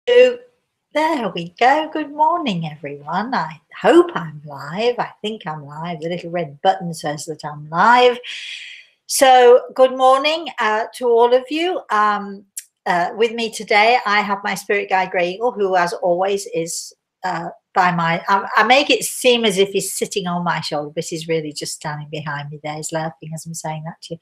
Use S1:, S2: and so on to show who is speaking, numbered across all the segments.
S1: There we go. Good morning, everyone. I hope I'm live. I think I'm live. The little red button says that I'm live. So, good morning to all of you. With me today, I have my spirit guide, Grey Eagle, who, as always, is by my. I make it seem as if he's sitting on my shoulder, but he's really just standing behind me there. He's laughing as I'm saying that to you.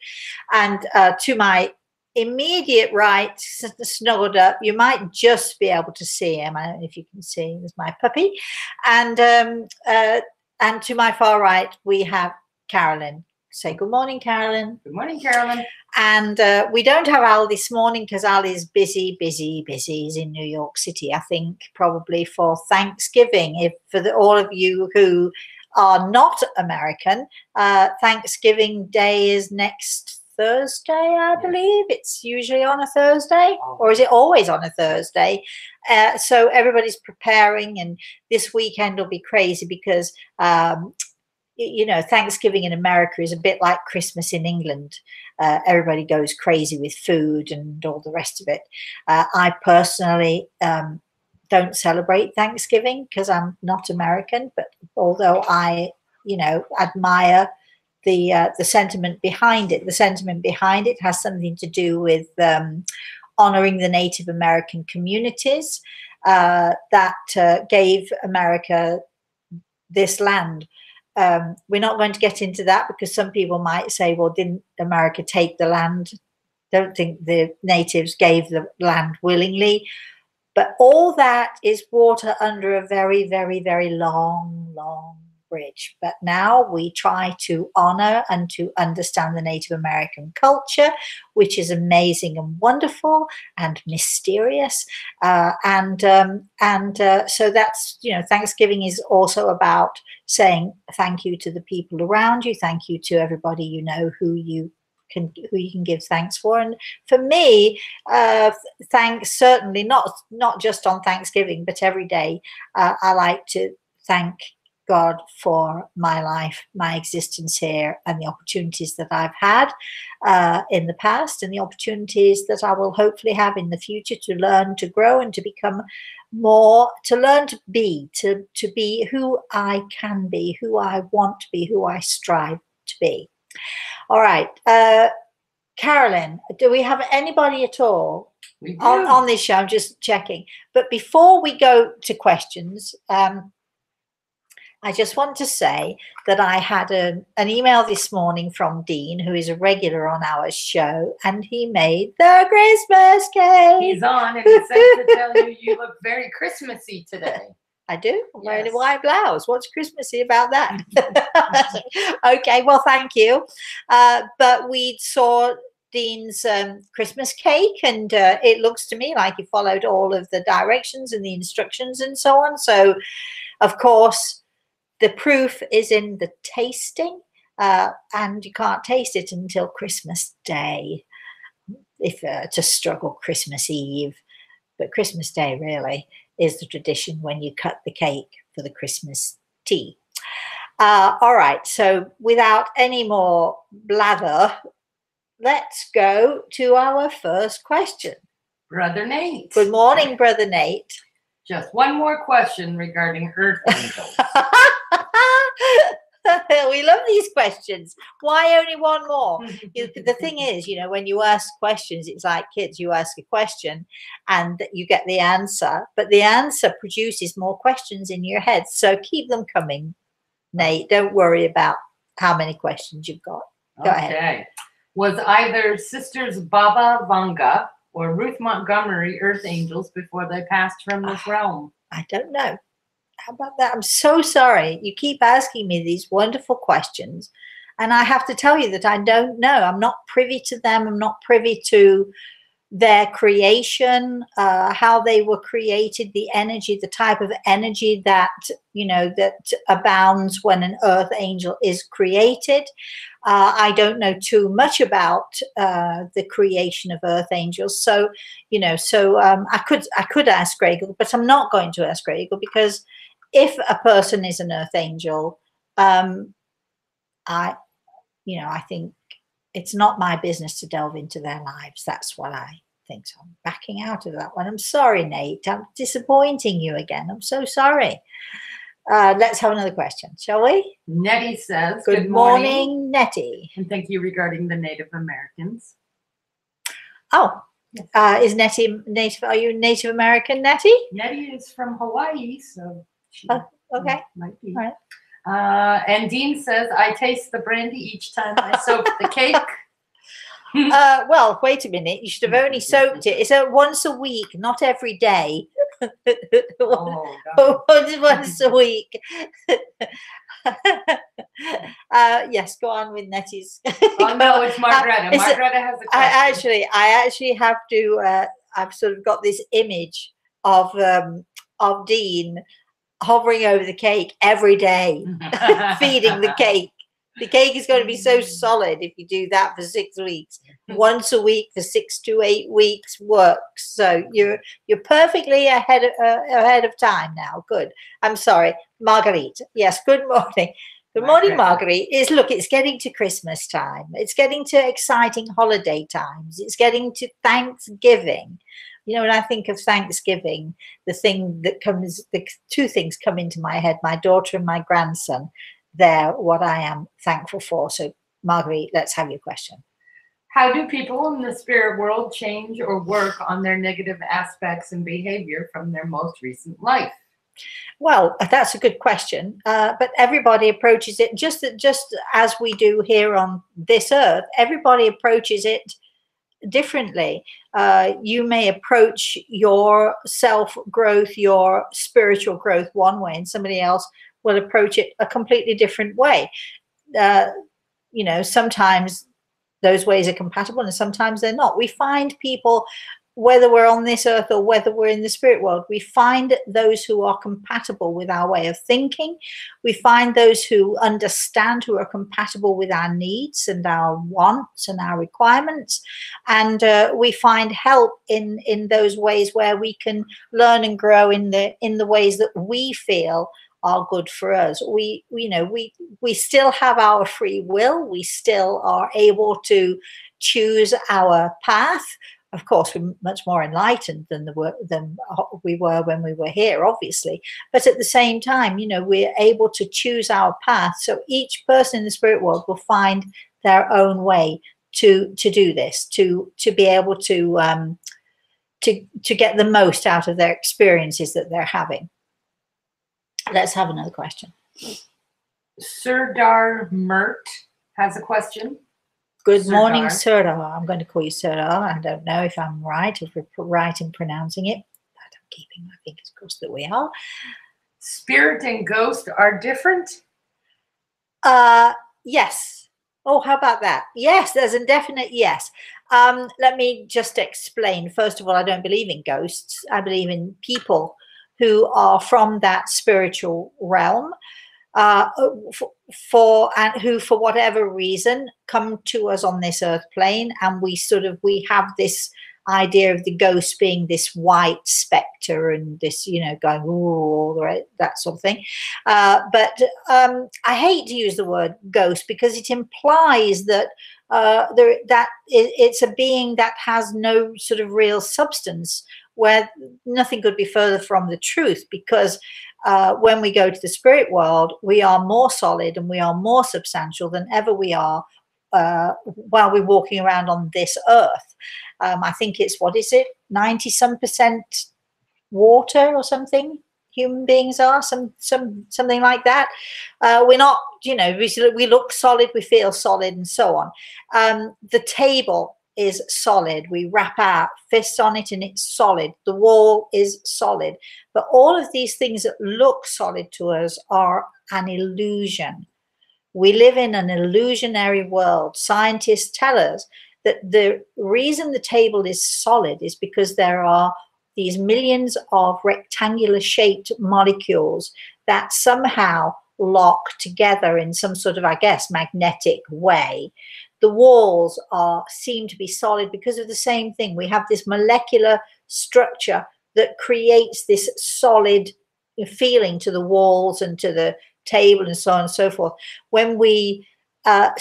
S1: And to my immediate right, snuggled up, you might just be able to see him. I don't know if you can see him. There's my puppy. And to my far right, we have Carolyn. Say good morning, Carolyn.
S2: Good morning, Carolyn.
S1: And we don't have Al this morning because Al is busy. He's in New York City, I think, probably for Thanksgiving. If for all of you who are not American, Thanksgiving Day is next Thursday, I believe. It's usually on a Thursday, or is it always on a Thursday? So everybody's preparing, and this weekend will be crazy because you know, Thanksgiving in America is a bit like Christmas in England. Everybody goes crazy with food and all the rest of it. I personally don't celebrate Thanksgiving because I'm not American, but although I, you know, admire the sentiment behind it. The sentiment behind it has something to do with honoring the Native American communities that gave America this land. We're not going to get into that because some people might say, well, didn't America take the land? Don't think the natives gave the land willingly. But all that is water under a very, very, very long bridge. But now we try to honor and to understand the Native American culture, which is amazing and wonderful and mysterious. So that's, you know, Thanksgiving is also about saying thank you to the people around you. Thank you to everybody you know who you can give thanks for. And for me, thanks certainly not just on Thanksgiving, but every day. I like to thank God for my life, my existence here, and the opportunities that I've had in the past, and the opportunities that I will hopefully have in the future to learn, to grow, and to become more, to learn to be who I can be, who I want to be, who I strive to be. All right, Carolyn, do we have anybody at all on this show? I'm just checking. But before we go to questions, I just want to say that I had an email this morning from Dean, who is a regular on our show, and he made the Christmas cake.
S2: He's on, and he said to tell you, you look very Christmassy today.
S1: I do. I'm wearing a white blouse. What's Christmassy about that? Okay, well, thank you. But we saw Dean's Christmas cake, and it looks to me like he followed all of the directions and the instructions and so on. So, of course, the proof is in the tasting, and you can't taste it until Christmas Day, if to struggle Christmas Eve. But Christmas Day really is the tradition when you cut the cake for the Christmas tea. All right, so without any more blather, let's go to our first question.
S2: Brother Nate.
S1: Good morning, Brother Nate.
S2: Just one more question regarding earth angels.
S1: We love these questions. Why only one more? The thing is, you know, when you ask questions, it's like kids. You ask a question and you get the answer, but the answer produces more questions in your head. So keep them coming, Nate. Don't worry about how many questions you've got. Go ahead.
S2: Was either Sisters Baba Vanga or Ruth Montgomery earth angels before they passed from this realm?
S1: I don't know. How about that? I'm so sorry. You keep asking me these wonderful questions, and I have to tell you that I don't know. I'm not privy to them. I'm not privy to their creation, how they were created, the energy, the type of energy that, you know, that abounds when an earth angel is created. I don't know too much about the creation of earth angels. So, you know, I could ask Grey Eagle, but I'm not going to ask Grey Eagle because if a person is an earth angel, I think it's not my business to delve into their lives. That's what I think so. I'm backing out of that one. I'm sorry, Nate. I'm disappointing you again. I'm so sorry. Let's have another question, shall we?
S2: Nettie says,
S1: Good morning, Nettie.
S2: And thank you regarding the Native Americans.
S1: Oh,
S2: Yes.
S1: is Nettie Native? Are you Native American, Nettie?
S2: Nettie is from Hawaii, so she
S1: Okay.
S2: might be.
S1: All right.
S2: And Dean says, I taste the brandy each time I soak the cake.
S1: Well, wait a minute. You should have only soaked it. It's once a week, not every day.
S2: Oh,
S1: Once a week. Yes, go on with Nettie's.
S2: oh no, it's Margareta. Margareta has a question.
S1: I actually have to. I've sort of got this image of Dean hovering over the cake every day, feeding the cake. The cake is going to be so solid if you do that for 6 weeks. Once a week for 6 to 8 weeks works. So you're perfectly ahead of time now. Good. I'm sorry, Marguerite. Yes. Good morning. Good morning, Marguerite. It's getting to Christmas time. It's getting to exciting holiday times. It's getting to Thanksgiving. You know, when I think of Thanksgiving, the two things come into my head: my daughter and my grandson. They're what I am thankful for. So, Marguerite, let's have your question.
S2: How do people in the spirit world change or work on their negative aspects and behavior from their most recent life?
S1: Well, that's a good question. But everybody approaches it just as we do here on this earth. Everybody approaches it differently. You may approach your self-growth, your spiritual growth one way, and somebody else will approach it a completely different way. You know, sometimes those ways are compatible and sometimes they're not. We find people, whether we're on this earth or whether we're in the spirit world, we find those who are compatible with our way of thinking. We find those who understand, who are compatible with our needs and our wants and our requirements. And we find help in those ways where we can learn and grow in the ways that we feel are good for us. We still have our free will. We still are able to choose our path. Of course, we're much more enlightened than we were when we were here, obviously. But at the same time, you know, we're able to choose our path. So each person in the spirit world will find their own way to do this, to be able to get the most out of their experiences that they're having. Let's have another question.
S2: Serdar Mert has a question.
S1: Good morning, Serdar. I'm going to call you Serdar. I don't know if I'm right, if we're right in pronouncing it, but I'm keeping my fingers crossed that we are.
S2: Spirit and ghost are different?
S1: Yes. Oh, how about that? Yes, there's a definite yes. Let me just explain. First of all, I don't believe in ghosts. I believe in people who are from that spiritual realm, who for whatever reason come to us on this earth plane, and we have this idea of the ghost being this white spectre and this, you know, going all right, that sort of thing. But I hate to use the word ghost because it implies that it's a being that has no sort of real substance, where nothing could be further from the truth, because when we go to the spirit world, we are more solid and we are more substantial than ever we are while we're walking around on this earth. I think it's, 90-some% water or something. Human beings are something like that. We're not, you know, we look solid, we feel solid, and so on. The table is solid. We wrap our fists on it and it's solid. The wall is solid. But all of these things that look solid to us are an illusion. We live in an illusionary world. Scientists tell us that the reason the table is solid is because there are these millions of rectangular shaped molecules that somehow lock together in some sort of, I guess, magnetic way. The walls seem to be solid because of the same thing. We have this molecular structure that creates this solid feeling to the walls and to the table and so on and so forth. When we I'm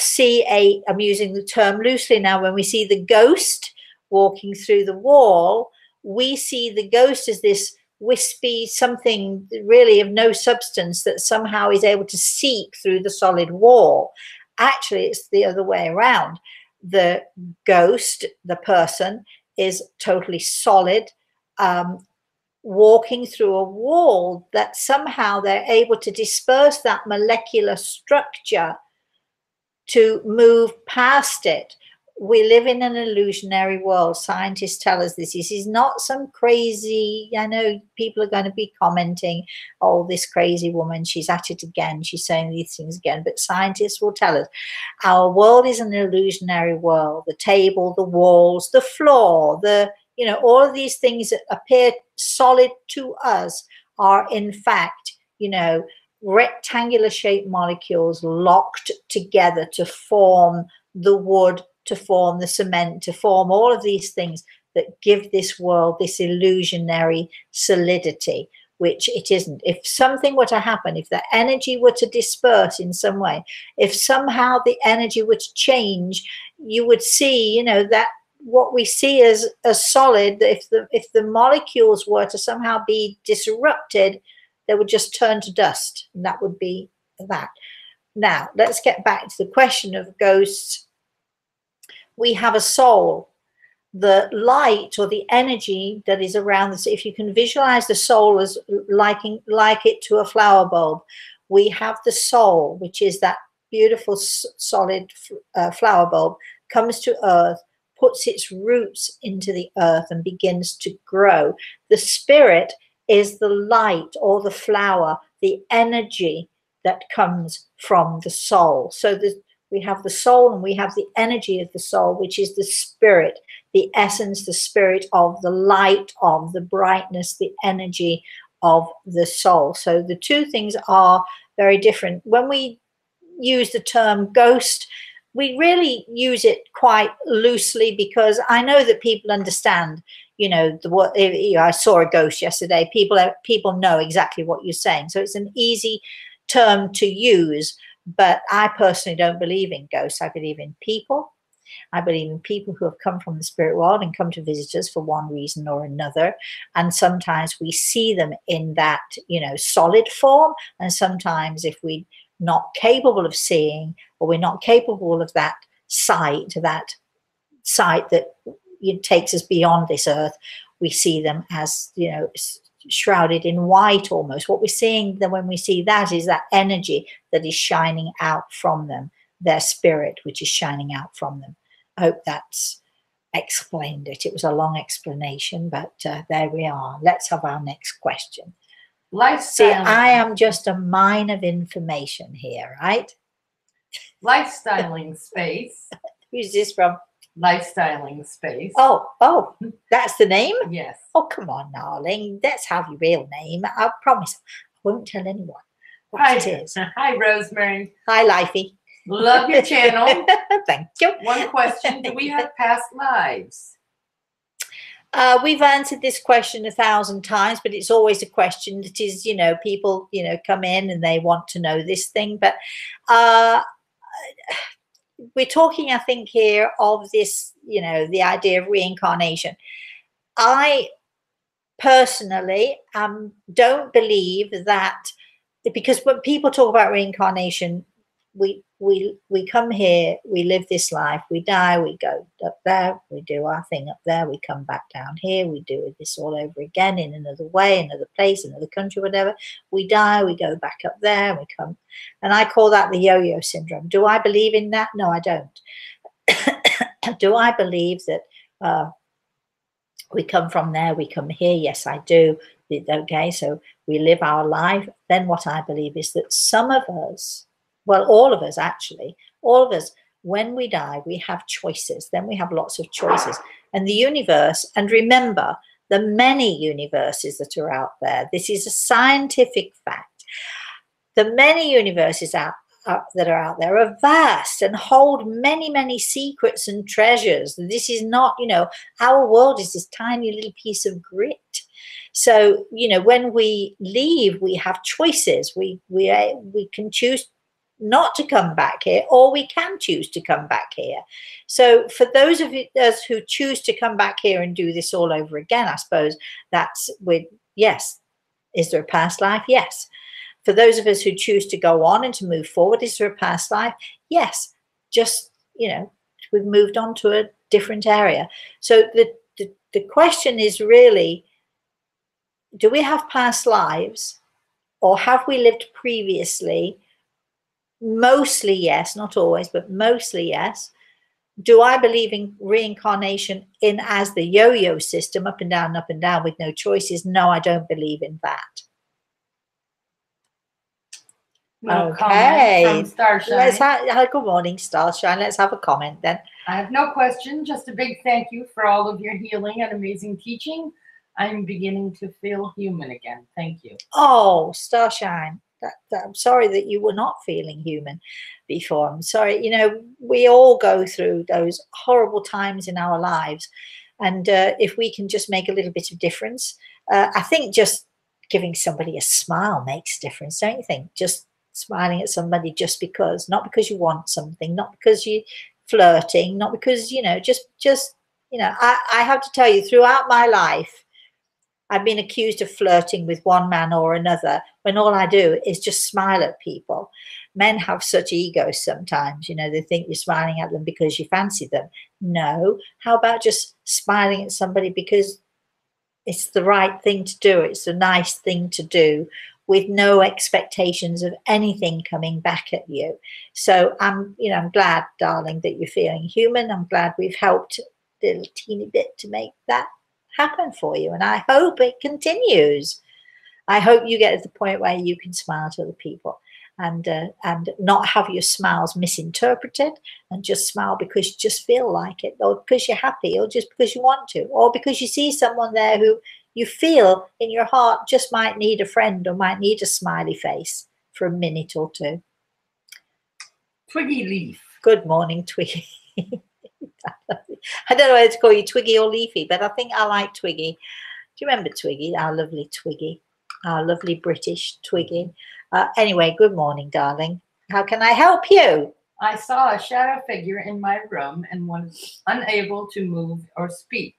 S1: using the term loosely now, when we see the ghost, walking through the wall, we see the ghost as this wispy something really of no substance that somehow is able to seep through the solid wall. Actually, it's the other way around. The ghost, the person, is totally solid, walking through a wall that somehow they're able to disperse that molecular structure to move past it. We live in an illusionary world. Scientists tell us this. This is not some crazy, I know people are going to be commenting, oh, this crazy woman, she's at it again. She's saying these things again. But scientists will tell us our world is an illusionary world. The table, the walls, the floor, all of these things that appear solid to us are in fact, rectangular shaped molecules locked together to form the wood, to form the cement, to form all of these things that give this world this illusionary solidity, which it isn't. If something were to happen, if the energy were to disperse in some way, if somehow the energy were to change, you would see, that what we see as solid, if the molecules were to somehow be disrupted, they would just turn to dust, and that would be that. Now, let's get back to the question of ghosts. We have a soul. The light or the energy that is around us, if you can visualize the soul as like it to a flower bulb, we have the soul, which is that beautiful solid flower bulb, comes to earth, puts its roots into the earth and begins to grow. The spirit is the light or the flower, the energy that comes from the soul. So we have the soul and we have the energy of the soul, which is the spirit, the essence, the spirit of the light, of the brightness, the energy of the soul. So the two things are very different. When we use the term ghost, we really use it quite loosely because I know that people understand, I saw a ghost yesterday. People know exactly what you're saying. So it's an easy term to use, but I personally don't believe in ghosts. I believe in people. I believe in people who have come from the spirit world and come to visit us for one reason or another. And sometimes we see them in that, solid form. And sometimes if we're not capable of seeing, or we're not capable of that sight that takes us beyond this earth, we see them as, shrouded in white almost. What we're seeing then when we see that is that energy that is shining out from them, their spirit, which is shining out from them. I hope that's explained it. It was a long explanation, but there we are. Let's have our next question. See, I am just a mine of information here, right?
S2: Lifestyling Space.
S1: Who's this from?
S2: Lifestyling Space.
S1: Oh, that's the name?
S2: Yes.
S1: Oh, come on, darling. Let's have your real name. I promise I won't tell anyone what it is.
S2: Hi, Rosemary.
S1: Hi, Lifey.
S2: Love your channel.
S1: Thank you.
S2: One question. Do we have past lives?
S1: We've answered this question 1,000 times, but it's always a question that is, people, come in and they want to know this thing. But we're talking, I think, here of this, the idea of reincarnation. I personally don't believe that, because when people talk about reincarnation, we come here, we live this life, we die, we go up there, we do our thing up there, we come back down here, we do this all over again in another way, another place, another country, whatever. We die, we go back up there, we come. And I call that the yo-yo syndrome. Do I believe in that? No, I don't. Do I believe that we come from there, we come here? Yes, I do. Okay, so we live our life. Then what I believe is that some of us, well, all of us actually, all of us, when we die, we have choices. Then we have lots of choices. And the universe, and remember, the many universes that are out there, this is a scientific fact. The many universes that are out there are vast and hold many, many secrets and treasures. This is not, our world is this tiny little piece of grit. So, when we leave, we have choices. We can choose not to come back here, or we can choose to come back here. So for those of us who choose to come back here and do this all over again, I suppose that's with, yes, is there a past life? Yes. For those of us who choose to go on and to move forward, is there a past life? Yes. Just, we've moved on to a different area. So the question is really, do we have past lives, or have we lived previously? Mostly yes, not always, but mostly yes. Do I believe in reincarnation in as the yo-yo system, up and down with no choices? No, I don't believe in that.
S2: No comment from Starshine.
S1: Let's have good morning, Starshine. Let's have a comment then.
S2: I have no question, just a big thank you for all of your healing and amazing teaching. I'm beginning to feel human again. Thank you.
S1: Oh, Starshine, I'm sorry that you were not feeling human before. I'm sorry. We all go through those horrible times in our lives. And if we can just make a little bit of difference, I think just giving somebody a smile makes a difference, don't you think? Just smiling at somebody just because, not because you want something, not because you're flirting, not because, I have to tell you, throughout my life, I've been accused of flirting with one man or another when all I do is just smile at people. Men have such egos sometimes, they think you're smiling at them because you fancy them. No, how about just smiling at somebody because it's the right thing to do, it's a nice thing to do, with no expectations of anything coming back at you. So I'm glad, darling, that you're feeling human. I'm glad we've helped a little teeny bit to make that happen for you, and I hope it continues. I hope you get to the point where you can smile to other people and not have your smiles misinterpreted, and just smile because you just feel like it, or because you're happy, or just because you want to, or because you see someone there who you feel in your heart just might need a friend or might need a smiley face for a minute or two.
S2: Twiggy Leaf.
S1: Good morning, Twiggy. I don't know whether to call you Twiggy or Leafy, but I think I like Twiggy. Do you remember Twiggy, our lovely Twiggy, our lovely British Twiggy? Anyway, good morning, darling. How can I help you?
S2: I saw a shadow figure in my room and was unable to move or speak.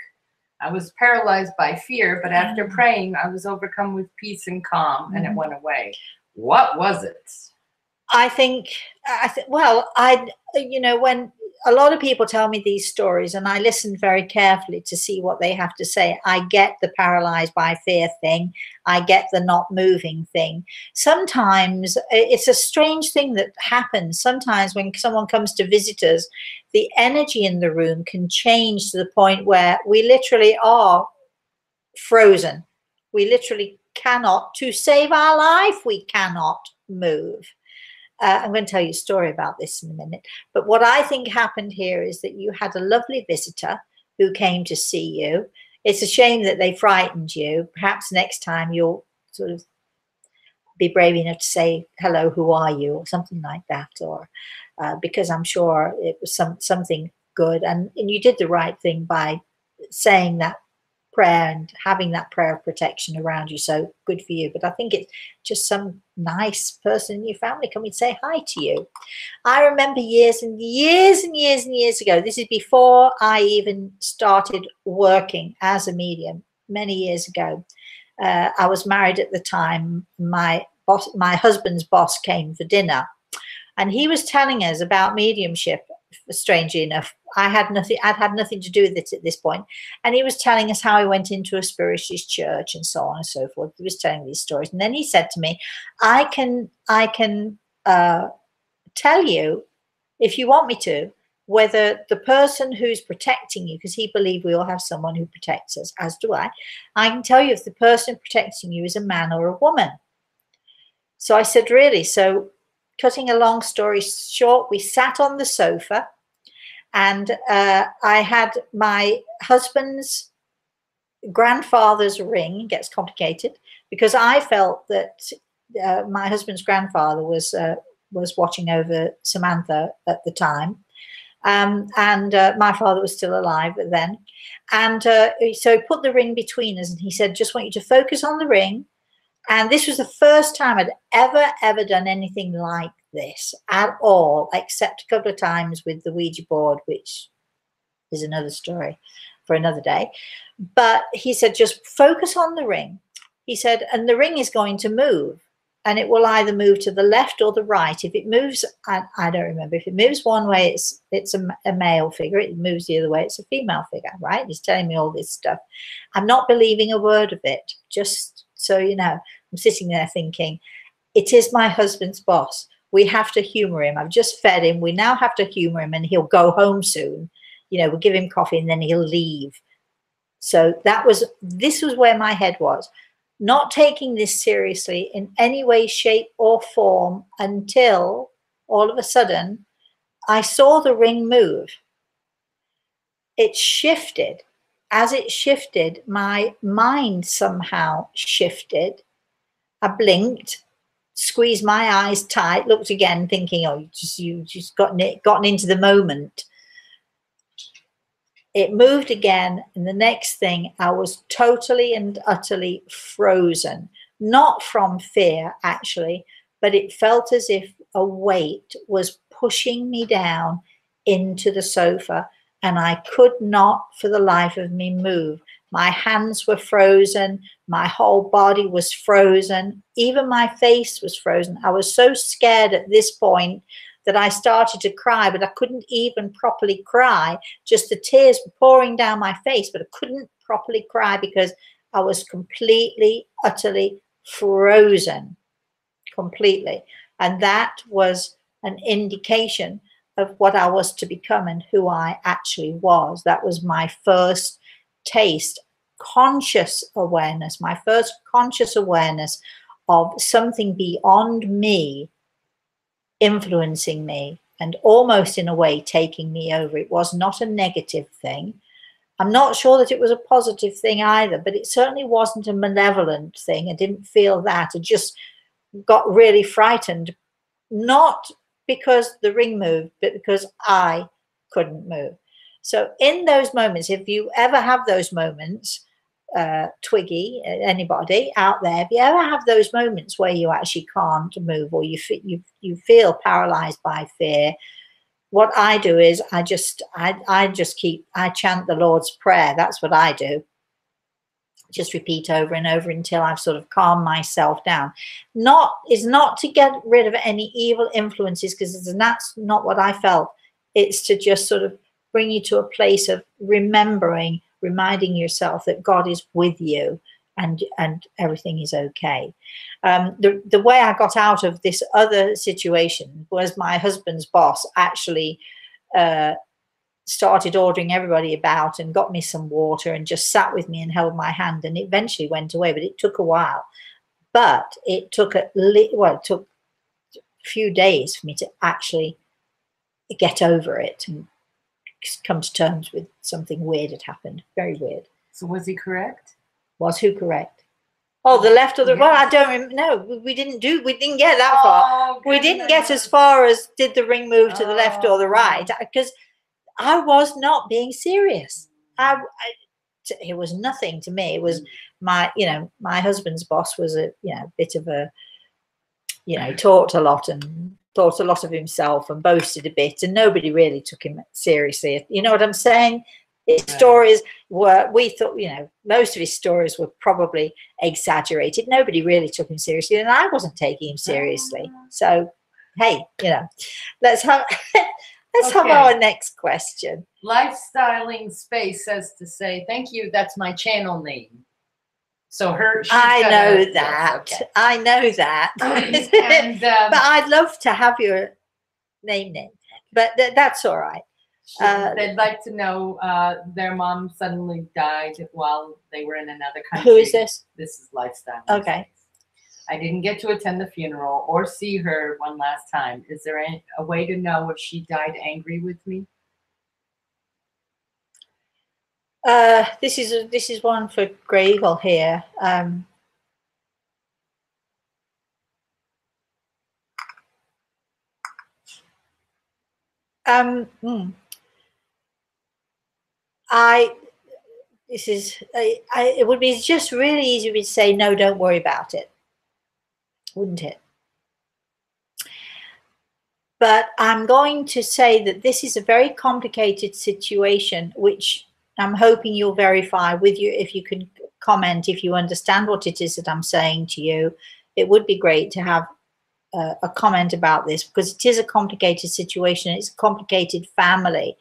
S2: I was paralyzed by fear, but after praying, I was overcome with peace and calm, and it went away. What was it? When a lot of people tell me these stories and I listen very carefully to see what they have to say, I get the paralyzed by fear thing. I get the not moving thing. Sometimes it's a strange thing that happens. Sometimes when someone comes to visit us, the energy in the room can change to the point where we literally are frozen. We literally cannot, to save our life, we cannot move. I'm going to tell you a story about this in a minute. But what I think happened here is that you had a lovely visitor who came to see you. It's a shame that they frightened you. Perhaps next time you'll sort of be brave enough to say, hello, who are you? Or something like that. Or because I'm sure it was something good. And you did the right thing by saying that prayer and having that prayer of protection around you. So good for you. But I think it's just some nice person in your family coming to say hi to you. I remember years and years and years and years ago, this is before I even started working as a medium, many years ago. I was married at the time. My husband's boss came for dinner, and he was telling us about mediumship. Strangely enough, I'd had nothing to do with it at this point. And he was telling us how he went into a spiritualist church and so on and so forth. He was telling these stories. And then he said to me, I can tell you, if you want me to, whether the person who's protecting you, because he believed we all have someone who protects us, as do I can tell you if the person protecting you is a man or a woman. So I said, really? So cutting a long story short, we sat on the sofa, and I had my husband's grandfather's ring. It gets complicated because I felt that my husband's grandfather was watching over Samantha at the time. And my father was still alive then. And so he put the ring between us, and he said, just want you to focus on the ring.
S1: And this was the first time I'd ever done anything like this at all, except a couple of times with the Ouija board, which is another story for another day. But he said, just focus on the ring. He said, and the ring is going to move, and it will either move to the left or the right. If it moves, I don't remember, if it moves one way, it's a male figure. It moves the other way, it's a female figure, right? He's telling me all this stuff. I'm not believing a word of it, just so you know. I'm sitting there thinking, it is my husband's boss. We have to humor him. I've just fed him. We now have to humor him, and he'll go home soon. You know, we'll give him coffee and then he'll leave. So this was where my head was. Not taking this seriously in any way, shape, or form until all of a sudden I saw the ring move. It shifted. As it shifted, my mind somehow shifted. I blinked, squeezed my eyes tight, looked again, thinking, oh, you just gotten into the moment. It moved again, and the next thing, I was totally and utterly frozen. Not from fear, actually, but it felt as if a weight was pushing me down into the sofa, and I could not for the life of me move. My hands were frozen. My whole body was frozen. Even my face was frozen. I was so scared at this point that I started to cry, but I couldn't even properly cry. Just the tears were pouring down my face, but I couldn't properly cry because I was completely, utterly frozen, completely. And that was an indication of what I was to become and who I actually was. That was my first taste, conscious awareness, my first conscious awareness of something beyond me influencing me and almost in a way taking me over. It was not a negative thing. I'm not sure that it was a positive thing either, but it certainly wasn't a malevolent thing. I didn't feel that. I just got really frightened, not because the ring moved, but because I couldn't move. So in those moments, if you ever have those moments, Twiggy, anybody out there, if you ever have those moments where you actually can't move or you feel paralyzed by fear, what I do is I chant the Lord's Prayer. That's what I do. Just repeat over and over until I've sort of calmed myself down. It's not to get rid of any evil influences, because that's not what I felt. It's to just sort of bring you to a place of reminding yourself that God is with you and everything is okay. The way I got out of this other situation was my husband's boss actually started ordering everybody about and got me some water and just sat with me and held my hand, and it eventually went away, but it took a while. But it took it took a few days for me to actually get over it and come to terms with something weird had happened. Very weird.
S3: So was he correct?
S1: Was who correct? Oh, the left or the right? I don't know. We didn't get that far. We didn't get as far as did the ring move to the left or the right, because I was not being serious. It was nothing to me. It was my husband's boss was a bit of a, talked a lot and thought a lot of himself and boasted a bit, and nobody really took him seriously. You know what I'm saying? His stories were, we thought, most of his stories were probably exaggerated. Nobody really took him seriously, and I wasn't taking him seriously. So, hey, let's have have our next question.
S3: Lifestyling Space says to say, thank you, that's my channel name. So
S1: I know that. Yes, okay. I know that.
S3: And,
S1: but I'd love to have your name, but that's all right.
S3: They'd like to know their mom suddenly died while they were in another country.
S1: Who is this?
S3: This is Lifestyle.
S1: Okay.
S3: I didn't get to attend the funeral or see her one last time. Is there a way to know if she died angry with me?
S1: This is one for Gravel here. It would be just really easy to say, no, don't worry about it. wouldn't it? But I'm going to say that this is a very complicated situation, which I'm hoping you'll verify with you. If you can comment, if you understand what it is that I'm saying to you, it would be great to have a comment about this, because it is a complicated situation. It's a complicated family.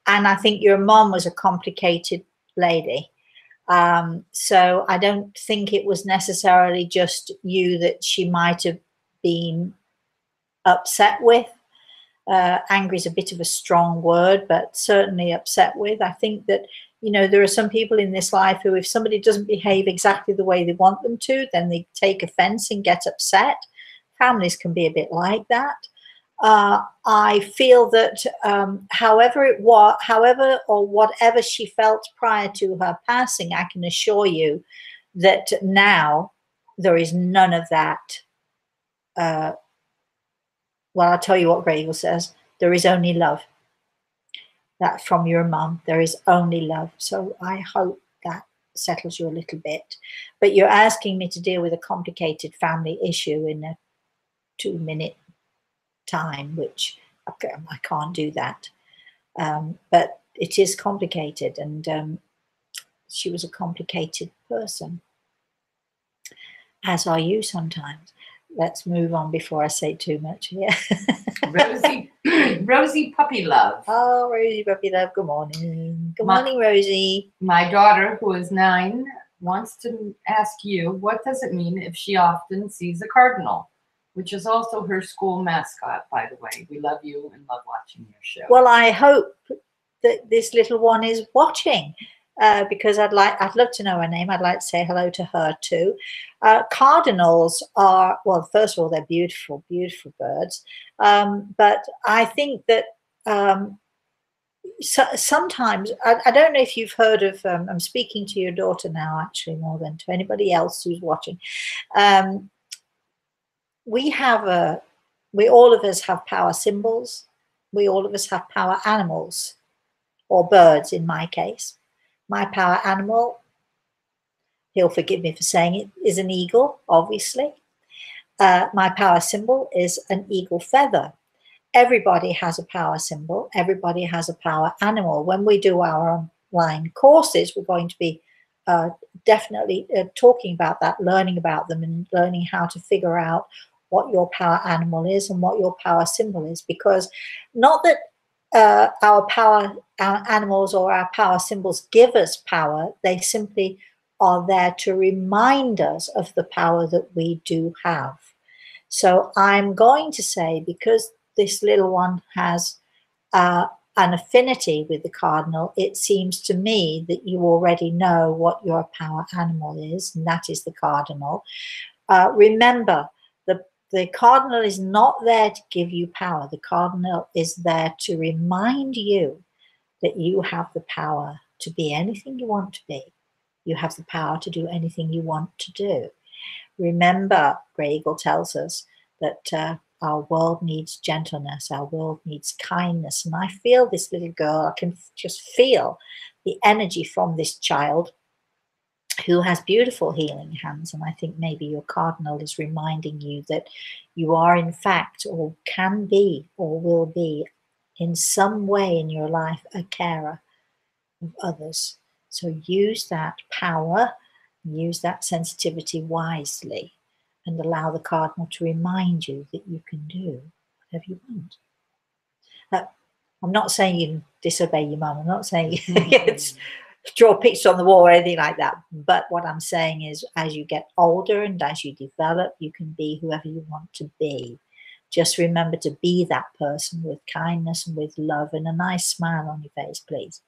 S1: And I think your mom was a complicated lady. So I don't think it was necessarily just you that she might have been upset with. Angry is a bit of a strong word, but certainly upset with. I think that, you know, there are some people in this life who, if somebody doesn't behave exactly the way they want them to, then they take offense and get upset. Families can be a bit like that. I feel that however or whatever she felt prior to her passing, I can assure you that now there is none of that. Well, I'll tell you what Grey Eagle says. There is only love. That from your mum, there is only love. So I hope that settles you a little bit. But you're asking me to deal with a complicated family issue in a 2-minute time, which I can't do that. But it is complicated, and she was a complicated person, as are you sometimes. Let's move on before I say too much. Yeah.
S3: Rosie Puppy Love.
S1: Oh, Rosie Puppy Love, good morning. Good morning, Rosie.
S3: My daughter, who is 9, wants to ask you, what does it mean if she often sees a cardinal, which is also her school mascot, by the way. We love you and love watching your show.
S1: Well, I hope that this little one is watching. Because I'd love to know her name. I'd like to say hello to her too. Cardinals are, well, first of all, they're beautiful, beautiful birds. But I think that sometimes, I don't know if you've heard of, I'm speaking to your daughter now, actually, more than to anybody else who's watching. We all of us have power symbols. We all of us have power animals, or birds in my case. My power animal, he'll forgive me for saying it, is an eagle, obviously. My power symbol is an eagle feather. Everybody has a power symbol. Everybody has a power animal. When we do our online courses, we're going to be definitely talking about that, learning about them, and learning how to figure out what your power animal is and what your power symbol is. Because not that our animals or our power symbols give us power, they simply are there to remind us of the power that we do have. So I'm going to say, because this little one has an affinity with the cardinal, it seems to me that you already know what your power animal is, and that is the cardinal. Remember, the cardinal is not there to give you power. The cardinal is there to remind you that you have the power to be anything you want to be. You have the power to do anything you want to do. Remember, Grey Eagle tells us that our world needs gentleness, our world needs kindness. And I feel this little girl, I can just feel the energy from this child who has beautiful healing hands. And I think maybe your cardinal is reminding you that you are in fact, or can be, or will be in some way in your life a carer of others. So use that power, use that sensitivity wisely, and allow the cardinal to remind you that you can do whatever you want. I'm not saying you disobey your mum. I'm not saying it's draw pictures on the wall or anything like that. But what I'm saying is, as you get older and as you develop, you can be whoever you want to be. Just remember to be that person with kindness and with love and a nice smile on your face, please.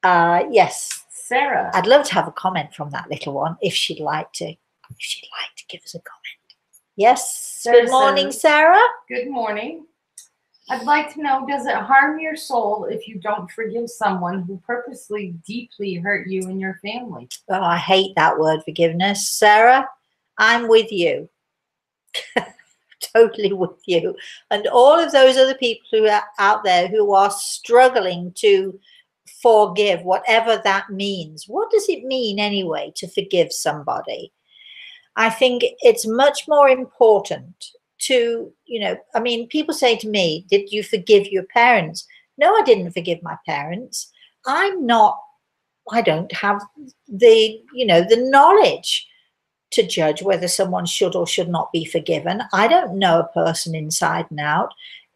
S1: Yes,
S3: Sarah.
S1: I'd love to have a comment from that little one if she'd like to. If she'd like to give us a comment. Yes.
S3: Sarah
S1: Good morning,
S3: says,
S1: Sarah.
S3: Good morning. I'd like to know, does it harm your soul if you don't forgive someone who purposely deeply hurt you and your family?
S1: Oh, I hate that word, forgiveness. Sarah, I'm with you. Totally with you. And all of those other people who are out there who are struggling to forgive, whatever that means. What does it mean anyway to forgive somebody? I think it's much more important to, you know, I mean, people say to me, did you forgive your parents? No, I didn't forgive my parents. I'm not, I don't have the, you know, the knowledge to judge whether someone should or should not be forgiven. I don't know a person inside and out.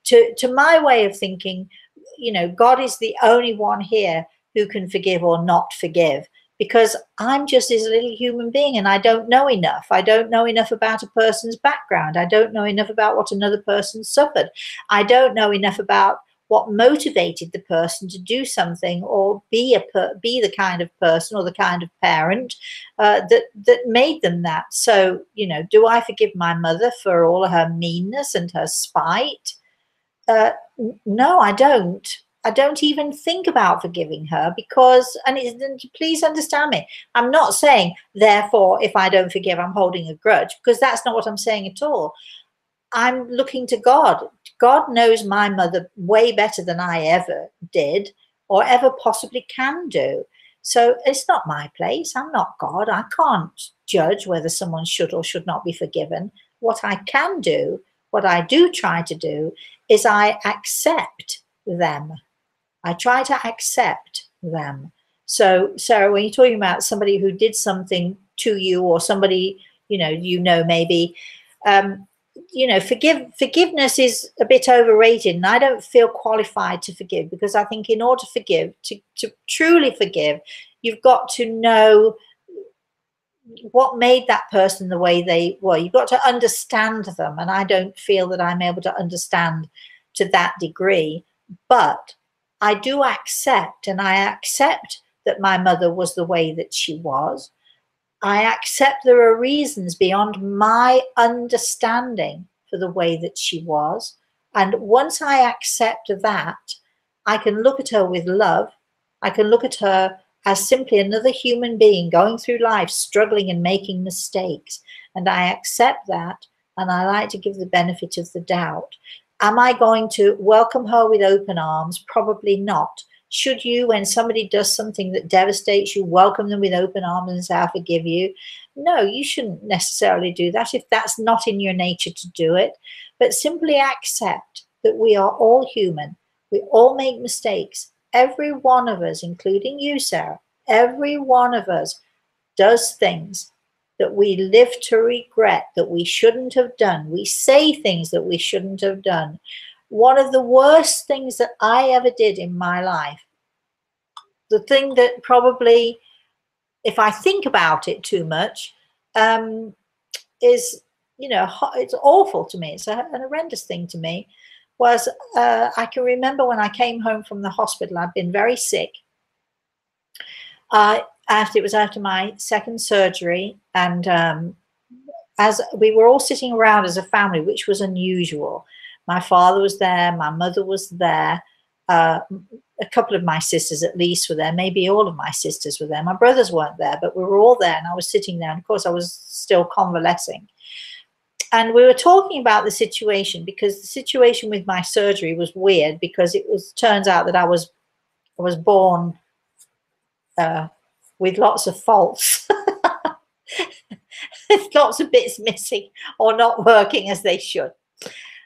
S1: To my way of thinking, you know, God is the only one here who can forgive or not forgive, because I'm just this little human being and I don't know enough. I don't know enough about a person's background. I don't know enough about what another person suffered. I don't know enough about what motivated the person to do something or be the kind of person or the kind of parent that made them that. So, you know, do I forgive my mother for all of her meanness and her spite? No, I don't. I don't even think about forgiving her because, please understand me, I'm not saying, therefore, if I don't forgive, I'm holding a grudge, because that's not what I'm saying at all. I'm looking to God. God knows my mother way better than I ever did or ever possibly can do. So it's not my place. I'm not God. I can't judge whether someone should or should not be forgiven. What I can do, what I do try to do, is I accept them. I try to accept them. So, Sarah, when you're talking about somebody who did something to you, or somebody, maybe, forgiveness is a bit overrated, and I don't feel qualified to forgive, because I think in order to forgive, to truly forgive, you've got to know what made that person the way they were. You've got to understand them, and I don't feel that I'm able to understand to that degree. But I do accept, and I accept that my mother was the way that she was. I accept there are reasons beyond my understanding for the way that she was. And once I accept that, I can look at her with love. I can look at her as simply another human being going through life, struggling and making mistakes. And I accept that, and I like to give the benefit of the doubt. Am I going to welcome her with open arms? Probably not. Should you, when somebody does something that devastates you, welcome them with open arms and say, I forgive you? No, you shouldn't necessarily do that if that's not in your nature to do it. But simply accept that we are all human. We all make mistakes. Every one of us, including you, Sarah, every one of us does things that we live to regret, that we shouldn't have done. We say things that we shouldn't have done. One of the worst things that I ever did in my life, the thing that probably, if I think about it too much, is, it's awful to me. It's an horrendous thing to me. Was I can remember when I came home from the hospital, I'd been very sick. It was after my second surgery, and as we were all sitting around as a family, which was unusual. My father was there, my mother was there, a couple of my sisters at least were there, maybe all of my sisters were there. My brothers weren't there, but we were all there, and I was sitting there, and of course I was still convalescing. And we were talking about the situation, because the situation with my surgery was weird, because turns out that I was born with lots of faults. Lots of bits missing or not working as they should.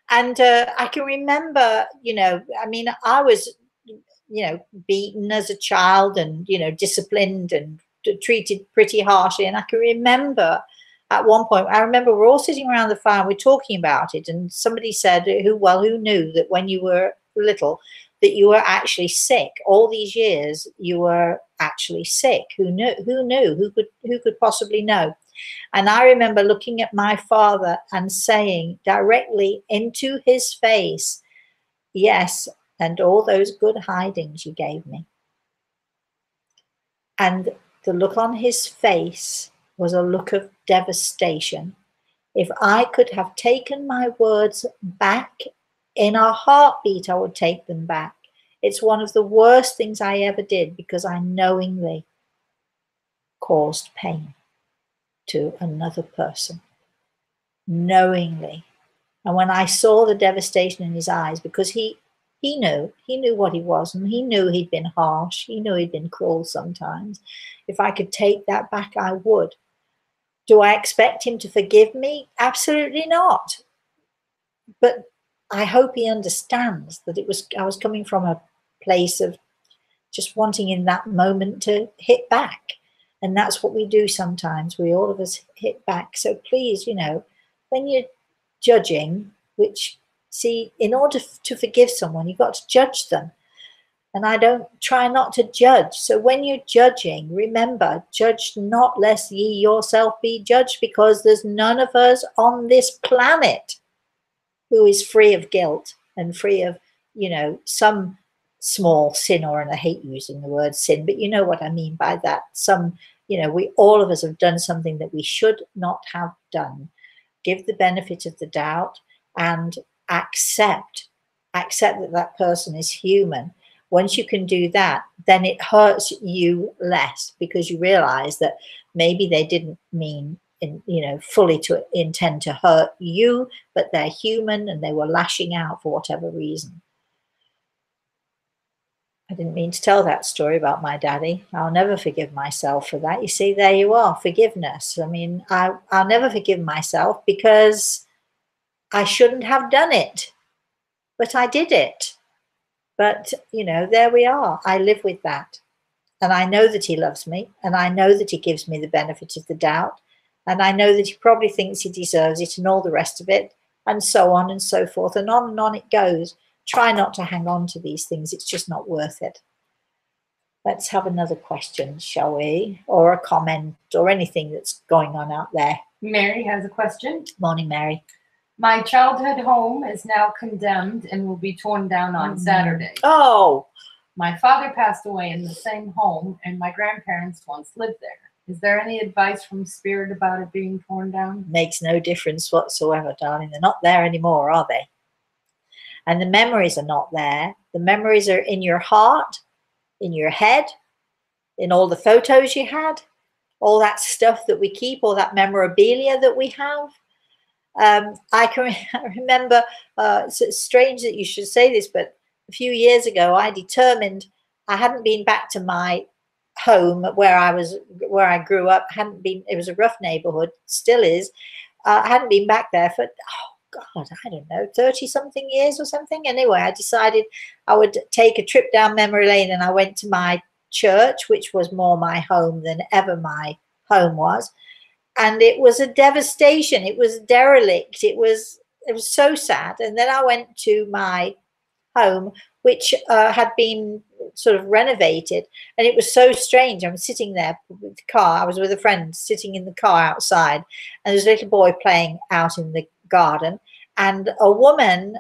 S1: And I can remember, I was, beaten as a child and, disciplined and treated pretty harshly. And I can remember at one point, we're all sitting around the fire and we're talking about it. And somebody said, who knew that when you were little, that you were actually sick? All these years you were actually sick. Who knew? Who could possibly know? And I remember looking at my father and saying directly into his face, yes, and all those good hidings you gave me. And the look on his face was a look of devastation. If I could have taken my words back in a heartbeat, I would take them back. It's one of the worst things I ever did, because I knowingly caused pain to another person, knowingly. And when I saw the devastation in his eyes, because he knew what he was, and he knew he'd been harsh, he knew he'd been cruel sometimes. If I could take that back, I would. Do I expect him to forgive me? Absolutely not. But I hope he understands that I was coming from a place of just wanting in that moment to hit back. And that's what we do sometimes. We all of us hit back. So please, when you're judging, which, see, in order to forgive someone, you've got to judge them. And I don't try not to judge. So when you're judging, remember, judge not lest ye yourself be judged, because there's none of us on this planet who is free of guilt and free of, some small sin, or, and I hate using the word sin, but you know what I mean by that. We all of us have done something that we should not have done. Give the benefit of the doubt and accept that that person is human. Once you can do that, then it hurts you less, because you realize that maybe they didn't mean fully to intend to hurt you, but they're human and they were lashing out for whatever reason. I didn't mean to tell that story about my daddy. I'll never forgive myself for that. You see, there you are, forgiveness. I mean, I'll never forgive myself because I shouldn't have done it, but I did it. But, there we are. I live with that. And I know that he loves me. And I know that he gives me the benefit of the doubt. And I know that he probably thinks he deserves it and all the rest of it. And so on and so forth. And on it goes. Try not to hang on to these things. It's just not worth it. Let's have another question, shall we? Or a comment or anything that's going on out there.
S3: Mary has a question.
S1: Morning, Mary.
S3: My childhood home is now condemned and will be torn down on Saturday.
S1: Oh.
S3: My father passed away in the same home, and my grandparents once lived there. Is there any advice from Spirit about it being torn down?
S1: Makes no difference whatsoever, darling. They're not there anymore, are they? And the memories are not there. The memories are in your heart, in your head, in all the photos you had, all that stuff that we keep, all that memorabilia that we have. I can remember, it's strange that you should say this, but a few years ago, I determined I hadn't been back to my home where I grew up. It was a rough neighborhood, still is. I hadn't been back there for, God, I don't know, 30 something years or something. Anyway, I decided I would take a trip down memory lane, and I went to my church, which was more my home than ever my home was. And it was a devastation. It was derelict. It was so sad. And then I went to my home, which had been sort of renovated. And it was so strange. I'm sitting there with the car. I was with a friend sitting in the car outside. And there's a little boy playing out in the garden. And a woman,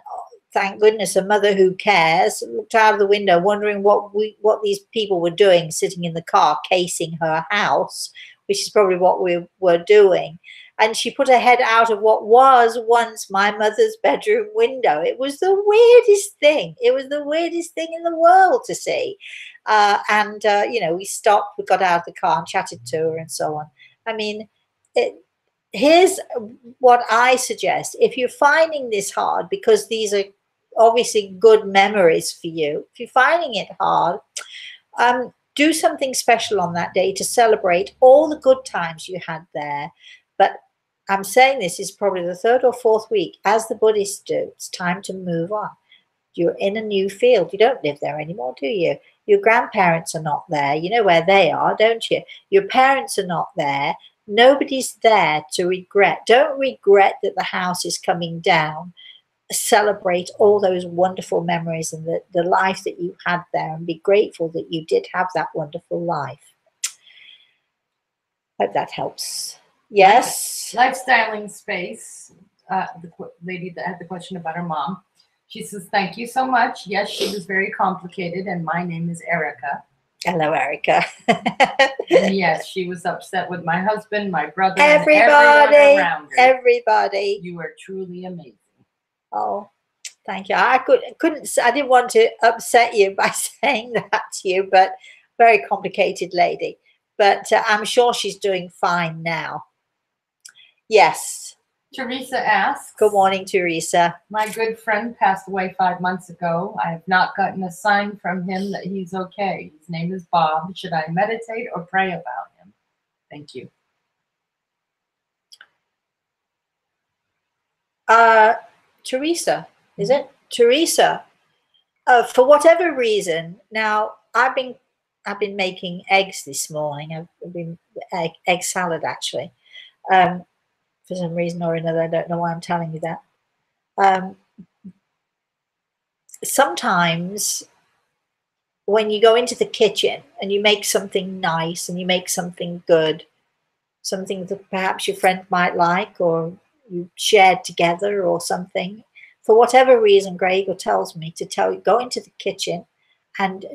S1: thank goodness, a mother who cares, looked out of the window wondering what these people were doing, sitting in the car, casing her house, which is probably what we were doing. And she put her head out of what was once my mother's bedroom window. It was the weirdest thing. It was the weirdest thing in the world to see. We stopped, we got out of the car and chatted to her and so on. I mean, here's what I suggest. If you're finding this hard, because these are obviously good memories for you, if you're finding it hard, do something special on that day to celebrate all the good times you had there. But I'm saying this is probably the third or fourth week, as the Buddhists do. It's time to move on. You're in a new field. You don't live there anymore, do you? Your grandparents are not there. You know where they are, don't you? Your parents are not there. Nobody's there to regret. Don't regret that the house is coming down. Celebrate all those wonderful memories and the life that you had there, and be grateful that you did have that wonderful life. Hope that helps. Yes.
S3: Lifestyling Space, the lady that had the question about her mom. She says, thank you so much. Yes, she was very complicated, and my name is Erica.
S1: Hello, Erica.
S3: And yes, she was upset with my husband, my brother,
S1: everybody,
S3: and everyone around her.
S1: Everybody.
S3: You are truly amazing.
S1: Oh, thank you. I didn't want to upset you by saying that to you, but very complicated lady. But I'm sure she's doing fine now. Yes.
S3: Teresa asks.
S1: Good morning, Teresa.
S3: My good friend passed away 5 months ago. I have not gotten a sign from him that he's okay. His name is Bob. Should I meditate or pray about him? Thank you.
S1: Teresa, is it? Teresa, for whatever reason, now I've been making eggs this morning. I've been egg salad actually. For some reason or another, I don't know why I'm telling you that. Sometimes when you go into the kitchen and you make something nice and you make something good, something that perhaps your friend might like or you shared together or something, for whatever reason, Gregor tells me to tell you, go into the kitchen and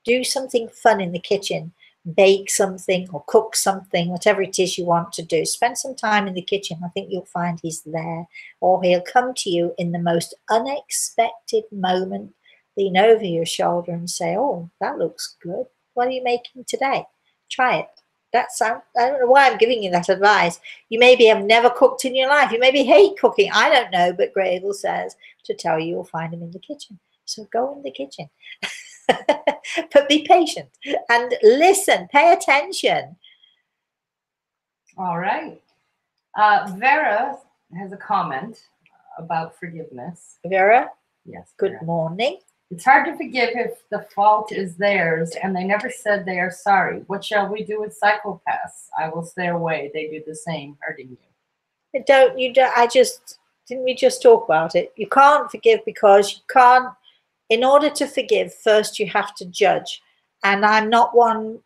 S1: do something fun in the kitchen, bake something or cook something, whatever it is you want to do. Spend some time in the kitchen. I think you'll find he's there, or he'll come to you in the most unexpected moment, lean over your shoulder and say, oh, that looks good. What are you making today? Try it. I don't know why I'm giving you that advice. You maybe have never cooked in your life. You maybe hate cooking. I don't know, but Gradle says to tell you you'll find him in the kitchen. So go in the kitchen. But be patient and listen. Pay attention.
S3: All right. Vera has a comment about forgiveness.
S1: Vera?
S3: Yes.
S1: Good morning.
S3: It's hard to forgive if the fault is theirs and they never said they are sorry. What shall we do with psychopaths? I will stay away. They do the same, hurting you.
S1: Didn't we just talk about it? You can't forgive because you can't. In order to forgive, first you have to judge. And I'm not one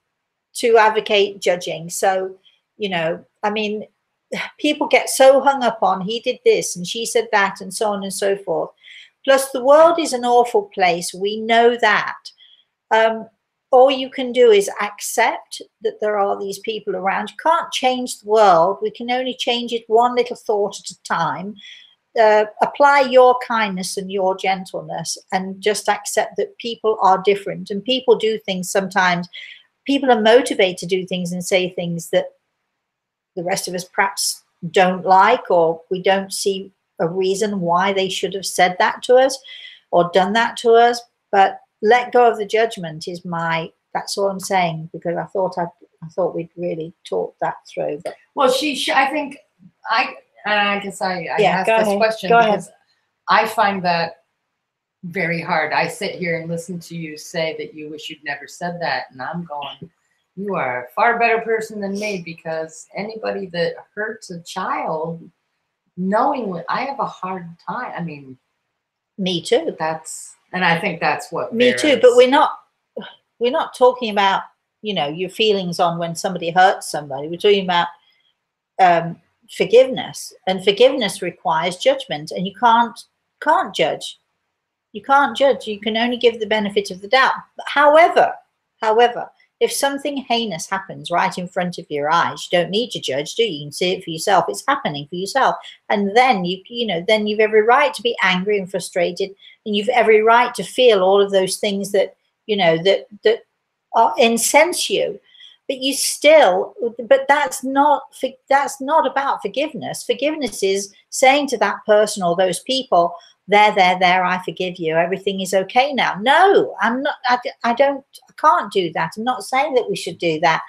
S1: to advocate judging. So, I mean, people get so hung up on he did this and she said that and so on and so forth. Plus, the world is an awful place. We know that. All you can do is accept that there are these people around. You can't change the world. We can only change it one little thought at a time. Apply your kindness and your gentleness and just accept that people are different and people do things sometimes. People are motivated to do things and say things that the rest of us perhaps don't like, or we don't see a reason why they should have said that to us or done that to us. But let go of the judgment that's all I'm saying, because I thought we'd really talked that through. But
S3: well, I guess I asked this question because I find that very hard. I sit here and listen to you say that you wish you'd never said that, and I'm going, you are a far better person than me, because anybody that hurts a child knowingly, I have a hard time. I mean,
S1: me too.
S3: And I think that's what
S1: me too. But we're not talking about your feelings on when somebody hurts somebody. We're talking about forgiveness, and forgiveness requires judgment, and you can't judge. You can't judge. You can only give the benefit of the doubt. However, if something heinous happens right in front of your eyes, you don't need to judge, do you? You can see it for yourself. It's happening for yourself. And then then you've every right to be angry and frustrated, and you've every right to feel all of those things that, that incense you. But that's not about forgiveness. Forgiveness is saying to that person or those people, there, I forgive you. Everything is okay now. No, I'm not. I can't do that. I'm not saying that we should do that.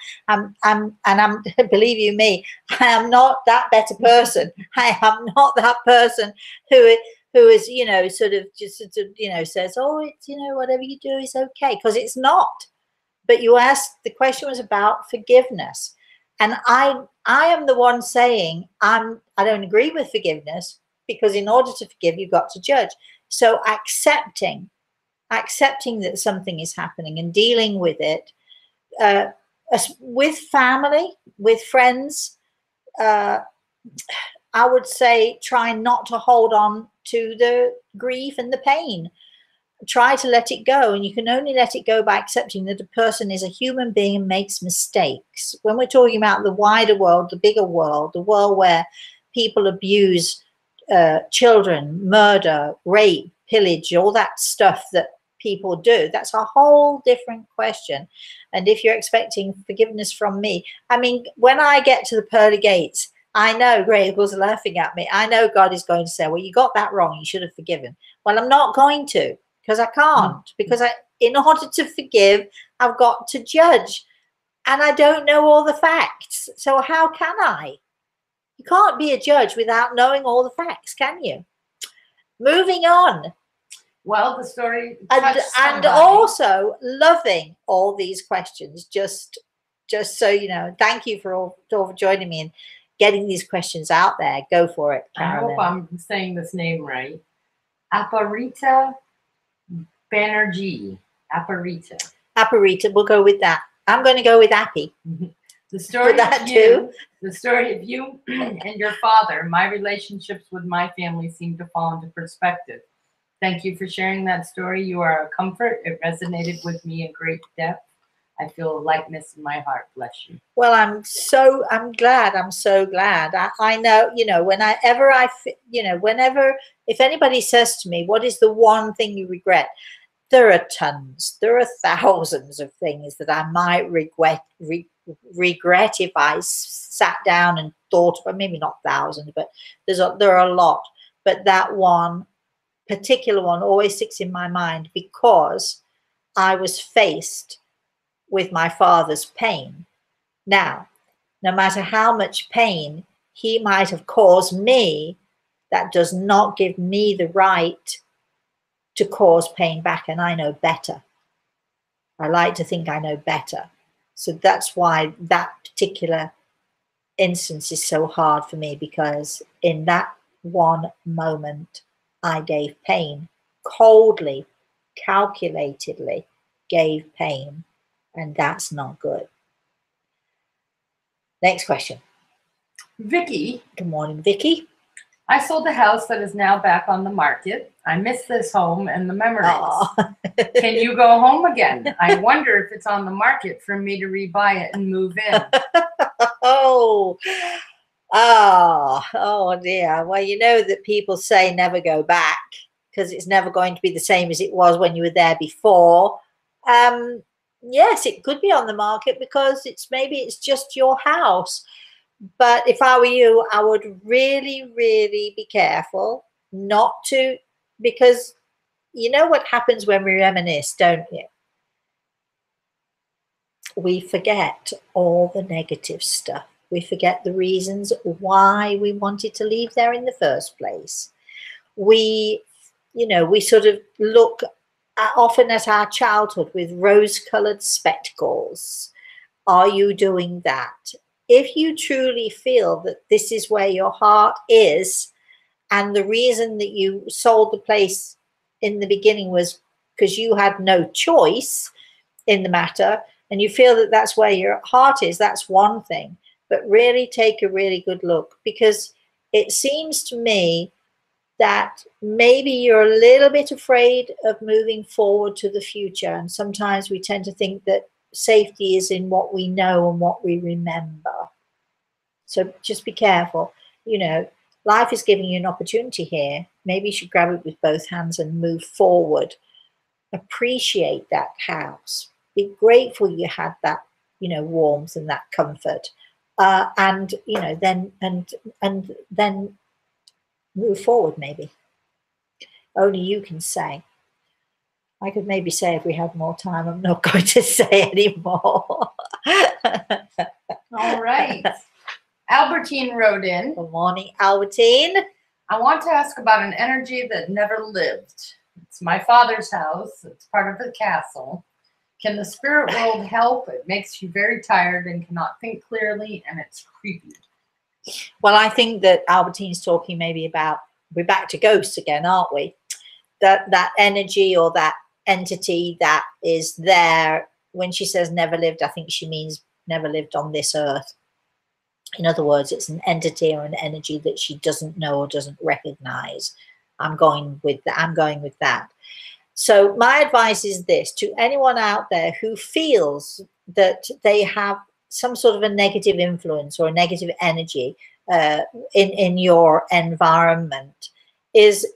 S1: Believe you me, I am not that better person. I am not that person who is, sort of says, oh, it's, whatever you do is okay, because it's not. But you asked, the question was about forgiveness. And I am the one saying, I don't agree with forgiveness, because in order to forgive, you've got to judge. So accepting that something is happening and dealing with it, with family, with friends, I would say try not to hold on to the grief and the pain. Try to let it go, and you can only let it go by accepting that a person is a human being and makes mistakes. When we're talking about the wider world, the bigger world, the world where people abuse children, murder, rape, pillage, all that stuff that people do, that's a whole different question. And if you're expecting forgiveness from me, I mean, when I get to the pearly gates, I know Greg was laughing at me. I know God is going to say, well, you got that wrong. You should have forgiven. Well, I'm not going to, because I can't, because in order to forgive, I've got to judge, and I don't know all the facts. So how can I? You can't be a judge without knowing all the facts, can you? Moving on.
S3: Well, the story
S1: and also loving all these questions. Just so you know, thank you for all for joining me and getting these questions out there. Go for it, Carolyn.
S3: I hope I'm saying this name right. Aparita Banerjee. Aparita.
S1: We'll go with that. I'm going to go with Appy.
S3: The story of you and your father. My relationships with my family seem to fall into perspective. Thank you for sharing that story. You are a comfort. It resonated with me in great depth. I feel a lightness in my heart. Bless you.
S1: Well, I'm so glad. I know, whenever if anybody says to me, what is the one thing you regret? There are tons. There are thousands of things that I might regret if I sat down and thought about. Maybe not thousands, but there are a lot. But that one particular one always sticks in my mind because I was faced with my father's pain. Now, no matter how much pain he might have caused me, that does not give me the right to cause pain back, and I know better. I like to think I know better. So that's why that particular instance is so hard for me, because in that one moment, I gave pain, coldly, calculatedly gave pain, and that's not good. Next question.
S3: Vicky.
S1: Good morning, Vicky.
S3: I sold a house that is now back on the market. I miss this home and the memories. Can you go home again? I wonder if it's on the market for me to rebuy it and move in.
S1: Oh dear. Well, you know that people say never go back because it's never going to be the same as it was when you were there before. Yes, it could be on the market because maybe it's just your house. But if I were you, I would really, really be careful not to, because you know what happens when we reminisce, don't you? We forget all the negative stuff. We forget the reasons why we wanted to leave there in the first place. We sort of look often at our childhood with rose-colored spectacles. Are you doing that? If you truly feel that this is where your heart is, and the reason that you sold the place in the beginning was because you had no choice in the matter, and you feel that that's where your heart is, that's one thing. But really take a really good look, because it seems to me that maybe you're a little bit afraid of moving forward to the future. And sometimes we tend to think that safety is in what we know and what we remember. So just be careful. Life is giving you an opportunity here. Maybe you should grab it with both hands and move forward. Appreciate that house. Be grateful you had that, warmth and that comfort. And then move forward, maybe. Only you can say. I could maybe say if we had more time. I'm not going to say anymore.
S3: All right. Albertine wrote in.
S1: Good morning, Albertine.
S3: I want to ask about an energy that never lived. It's my father's house. It's part of the castle. Can the spirit world help? It makes you very tired and cannot think clearly, and it's creepy.
S1: Well, I think that Albertine's talking maybe about, we're back to ghosts again, aren't we? That energy or that entity that is there. When she says never lived, I think she means never lived on this earth. In other words, it's an entity or an energy that she doesn't know or doesn't recognize. I'm going with that. So my advice is this to anyone out there who feels that they have some sort of a negative influence or a negative energy in your environment is,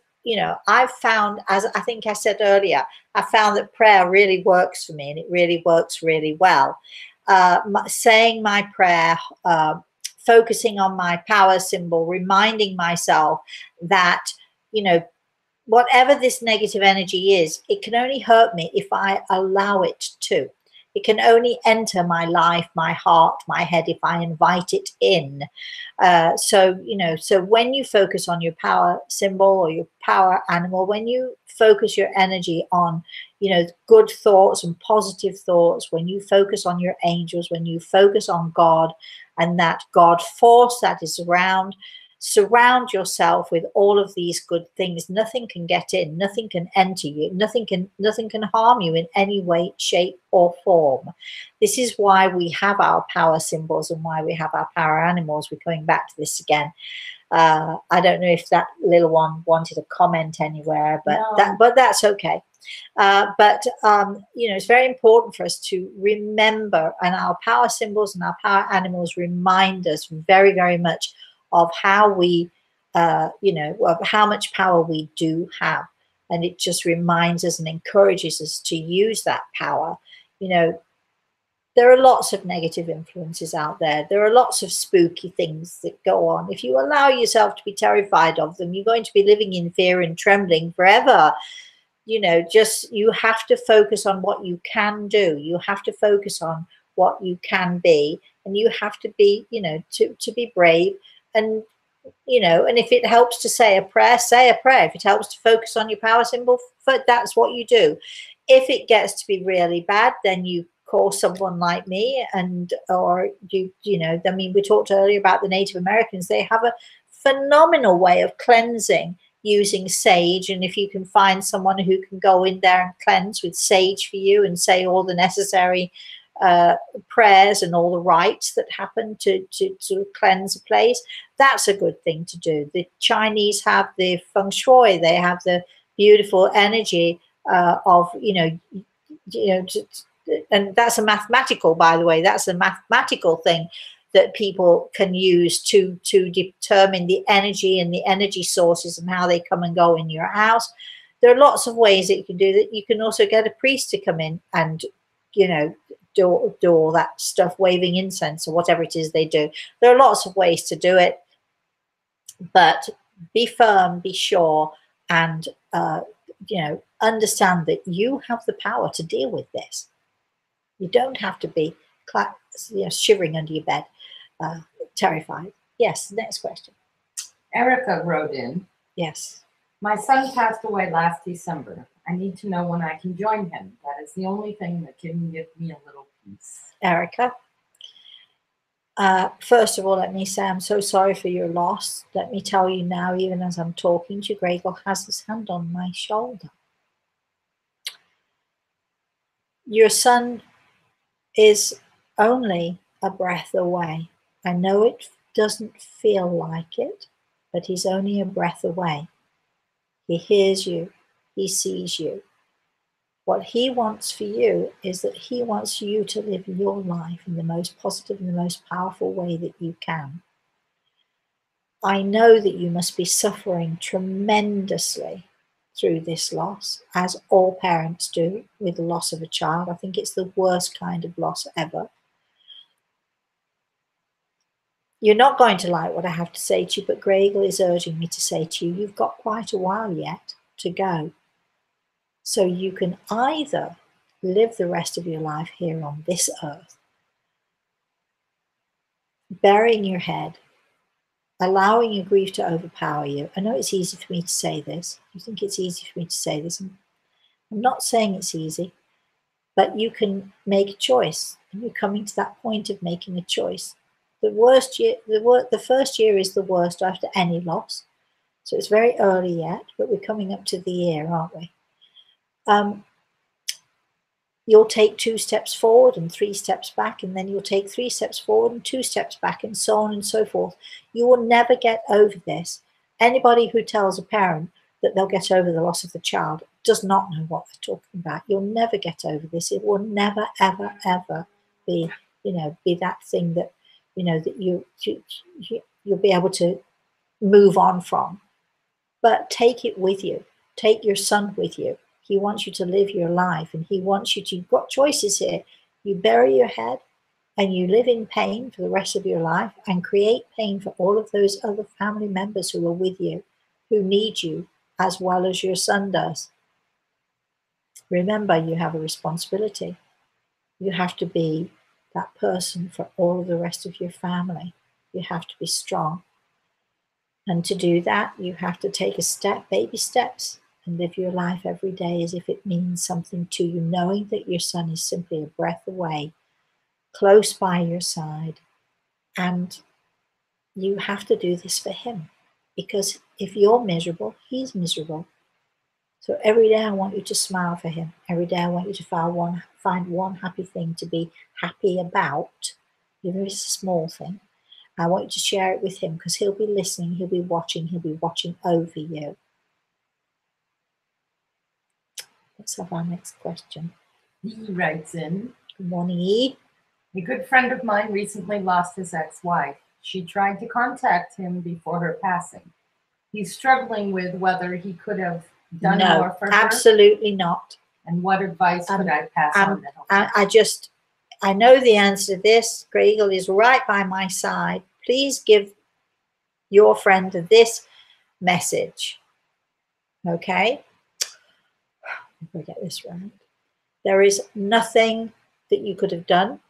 S1: I've found, as I think I said earlier, I found that prayer really works for me, and it really works really well. Saying my prayer, focusing on my power symbol, reminding myself that, whatever this negative energy is, it can only hurt me if I allow it to.
S2: It can only enter my life, my heart, my head if I invite it in. So, you know, so when you focus on your power symbol or your power animal, when you focus your energy on, you know, good thoughts and positive thoughts, when you focus on your angels, when you focus on God and that God force that is around, surround yourself with all of these good things. Nothing can get in, nothing can enter you, nothing can harm you in any way, shape or form. This is why we have our power symbols and why we have our power animals. We're coming back to this again. I don't know if that little one wanted a comment anywhere, but
S3: No.
S2: that's okay. But you know, it's very important for us to remember, and our power symbols and our power animals remind us very, very much of how we, you know, of how much power we do have. And it just reminds us and encourages us to use that power. You know, there are lots of negative influences out there. There are lots of spooky things that go on. If you allow yourself to be terrified of them, you're going to be living in fear and trembling forever. You know, just, you have to focus on what you can do. You have to focus on what you can be, and you have to be, you know, to be brave. And, you know, and if it helps to say a prayer, say a prayer. If it helps to focus on your power symbol, that's what you do. If it gets to be really bad, then you call someone like me, and or you know, I mean, we talked earlier about the Native Americans. They have a phenomenal way of cleansing using sage, and if you can find someone who can go in there and cleanse with sage for you and say all the necessary prayers and all the rites that happen to cleanse a place, that's a good thing to do. The Chinese have the feng shui. They have the beautiful energy of, you know, and that's a mathematical, by the way, that's a mathematical thing that people can use to determine the energy and the energy sources and how they come and go in your house. There are lots of ways that you can do that. You can also get a priest to come in and, you know, do all that stuff, waving incense or whatever it is they do. There are lots of ways to do it, but be firm, be sure, and you know, understand that you have the power to deal with this. You don't have to be, you know, shivering under your bed, terrified. Yes, next question.
S3: Erica wrote in.
S2: Yes.
S3: My son passed away last December. I need to know when I can join him. That is the only thing that can give me a little peace.
S2: Erica, first of all, let me say I'm so sorry for your loss. Let me tell you now, even as I'm talking to you, Gregor has his hand on my shoulder. Your son is only a breath away. I know it doesn't feel like it, but he's only a breath away. He hears you. He sees you. What he wants for you is that he wants you to live your life in the most positive and the most powerful way that you can. I know that you must be suffering tremendously through this loss, as all parents do with the loss of a child. I think it's the worst kind of loss ever. You're not going to like what I have to say to you, but Gregor is urging me to say to you, you've got quite a while yet to go. So you can either live the rest of your life here on this earth, burying your head, allowing your grief to overpower you. I know it's easy for me to say this. You think it's easy for me to say this. I'm not saying it's easy, but you can make a choice. And you're coming to that point of making a choice. The first year is the worst after any loss. So it's very early yet, but we're coming up to the year, aren't we? You'll take 2 steps forward and 3 steps back, and then you'll take 3 steps forward and 2 steps back, and so on and so forth. You will never get over this. Anybody who tells a parent that they'll get over the loss of the child does not know what they're talking about. You'll never get over this. It will never, ever, ever be, you know, be that thing that, you know, that you'll be able to move on from. But take it with you. Take your son with you. He wants you to live your life, and he wants you to, you've got choices here. You bury your head and you live in pain for the rest of your life and create pain for all of those other family members who are with you, who need you as well as your son does. Remember, you have a responsibility.
S1: You have to be that person for all of the rest of your family. You have to be strong. And to do that, you have to take a step, baby steps, and live your life every day as if it means something to you, knowing that your son is simply a breath away, close by your side. And you have to do this for him, because if you're miserable, he's miserable. So every day I want you to smile for him. Every day I want you to find one happy thing to be happy about, even if it's a small thing. I want you to share it with him, because he'll be listening, he'll be watching over you. Let's have our next question.
S3: He writes in,
S1: good morning, E.
S3: A good friend of mine recently lost his ex-wife. She tried to contact him before her passing. He's struggling with whether he could have done more for her.
S1: Absolutely not.
S3: And what advice could I pass on to help?
S1: I know the answer to this. Grey Eagle is right by my side. Please give your friend this message. Okay? If I get this right. There is nothing that you could have done.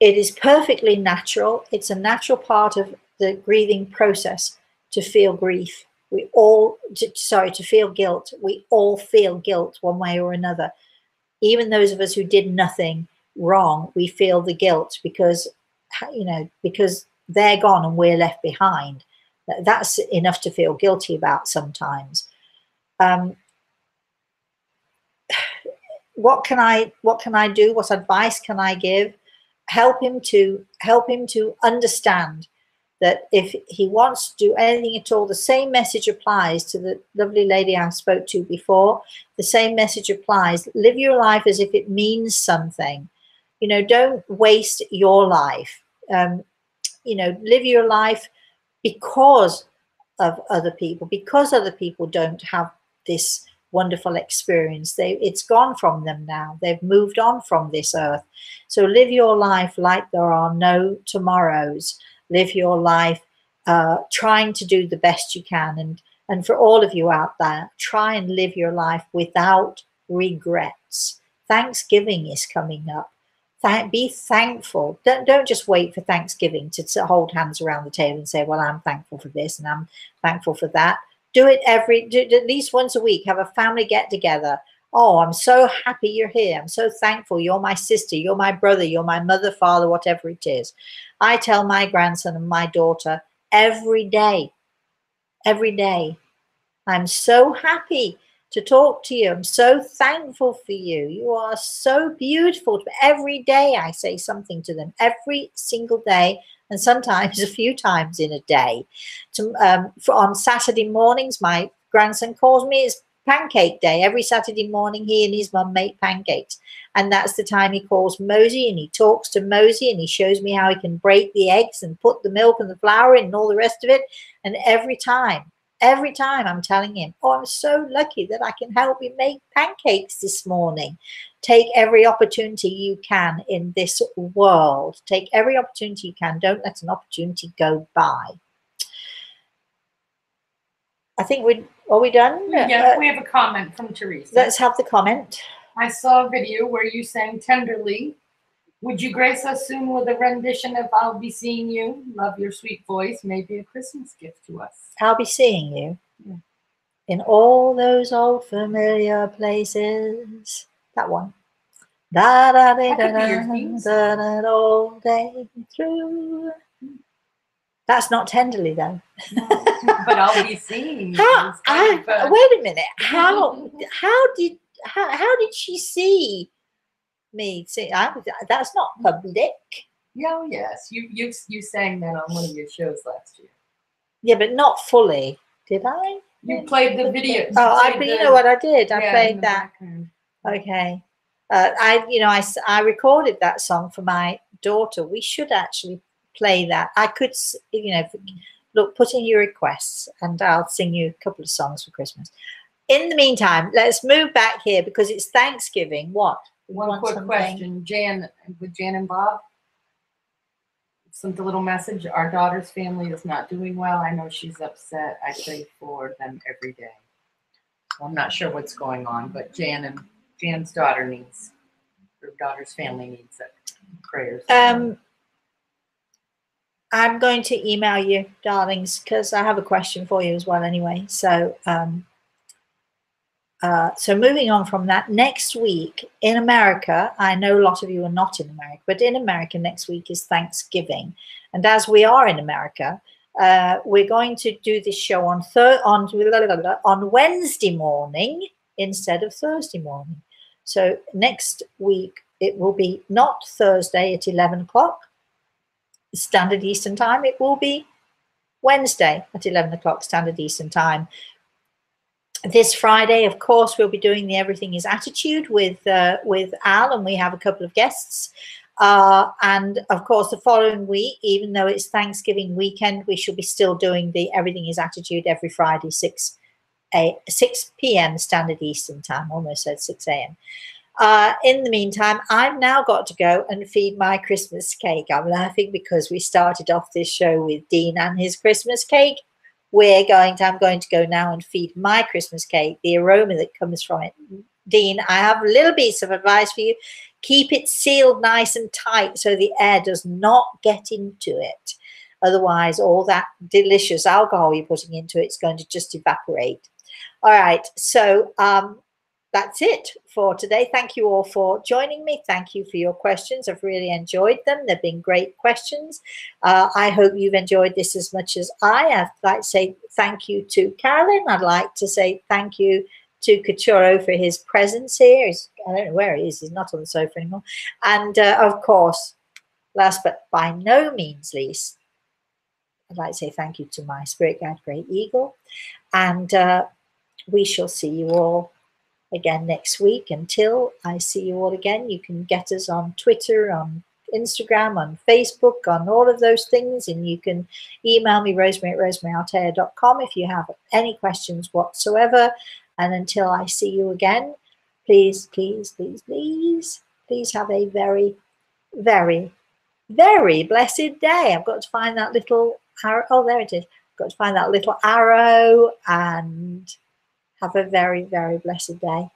S1: It is perfectly natural. It's a natural part of the grieving process to feel grief. To feel guilt. We all feel guilt one way or another. Even those of us who did nothing wrong, we feel the guilt because they're gone and we're left behind. That's enough to feel guilty about sometimes. What can I do? What advice can I give? Help him to understand that if he wants to do anything at all, the same message applies to the lovely lady I spoke to before. The same message applies. Live your life as if it means something. Don't waste your life. Live your life because of other people, because other people don't have this wonderful experience. It's gone from them now. They've moved on from this earth. So live your life like there are no tomorrows. Live your life trying to do the best you can. And for all of you out there, try and live your life without regrets. Thanksgiving is coming up. Be thankful. Don't just wait for Thanksgiving to hold hands around the table and say, well, I'm thankful for this and I'm thankful for that. Do it at least once a week. Have a family get together. Oh, I'm so happy you're here. I'm so thankful. You're my sister. You're my brother. You're my mother, father, whatever it is. I tell my grandson and my daughter every day, I'm so happy to talk to you. I'm so thankful for you. You are so beautiful. Every day I say something to them, every single day, and sometimes a few times in a day. On Saturday mornings, my grandson calls me. It's pancake day. Every Saturday morning, he and his mum make pancakes. And that's the time he calls Mosey, and he talks to Mosey, and he shows me how he can break the eggs and put the milk and the flour in and all the rest of it. And every time I'm telling him, oh, I'm so lucky that I can help you make pancakes this morning. Take every opportunity you can in this world. Take every opportunity you can. Don't let an opportunity go by. I think are we done?
S3: Yeah, we have a comment from Teresa.
S1: Let's have the comment.
S3: I saw a video where you sang tenderly, would you grace us soon with a rendition of I'll Be Seeing You? Love your sweet voice. Maybe a Christmas gift to us.
S1: I'll be seeing you. Yeah. In all those old familiar places. That one. Da da da da da da all day through. That's not tenderly though.
S3: No, but I'll be seeing you.
S1: Wait a minute. How did she see me? That's not public.
S3: Yeah, yes. You sang that on one of your shows last year.
S1: Yeah, but not fully. Did I?
S3: You played the video.
S1: You know what I did? I played that. Okay. I recorded that song for my daughter. We should actually play that. I could, look, put in your requests and I'll sing you a couple of songs for Christmas. In the meantime, let's move back here because it's Thanksgiving. What?
S3: One quick question. Jan and Bob sent a little message. Our daughter's family is not doing well. I know she's upset. I pray for them every day. Well, I'm not sure what's going on, but Jan's daughter needs Her daughter's family needs it. Prayers.
S2: I'm going to email you, darlings, because I have a question for you as well anyway. So so moving on from that, next week in America, I know a lot of you are not in America, but in America next week is Thanksgiving. And as we are in America, we're going to do this show on Wednesday morning instead of Thursday morning. So next week, it will be not Thursday at 11 o'clock Standard Eastern Time. It will be Wednesday at 11 o'clock Standard Eastern Time. This Friday, of course, we'll be doing the Everything is Attitude with Al, and we have a couple of guests. And of course, the following week, even though it's Thanksgiving weekend, we shall be still doing the Everything is Attitude every Friday, 6 p.m. Standard Eastern Time. Almost said 6 a.m. In the meantime, I've now got to go and feed my Christmas cake. I'm laughing because we started off this show with Dean and his Christmas cake. I'm going to go now and feed my Christmas cake, the aroma that comes from it. Dean, I have a little piece of advice for you. Keep it sealed nice and tight so the air does not get into it. Otherwise, all that delicious alcohol you're putting into it is going to just evaporate. All right, so that's it for today. Thank you all for joining me. Thank you for your questions. I've really enjoyed them. They've been great questions. I hope you've enjoyed this as much as I have. I'd like to say thank you to Carolyn. I'd like to say thank you to Kachuro for his presence here. I don't know where he is. He's not on the sofa anymore. And of course, last but by no means least, I'd like to say thank you to my spirit guide, Great Eagle. And we shall see you all again next week. Until I see you all again, you can get us on Twitter, on Instagram, on Facebook, on all of those things, and you can email me, rosemary@rosemaryaltea.com, if you have any questions whatsoever. And until I see you again, please, please, please, please, please have a very, very, very blessed day. I've got to find that little arrow. Oh, there it is. I've got to find that little arrow, and have a very, very blessed day.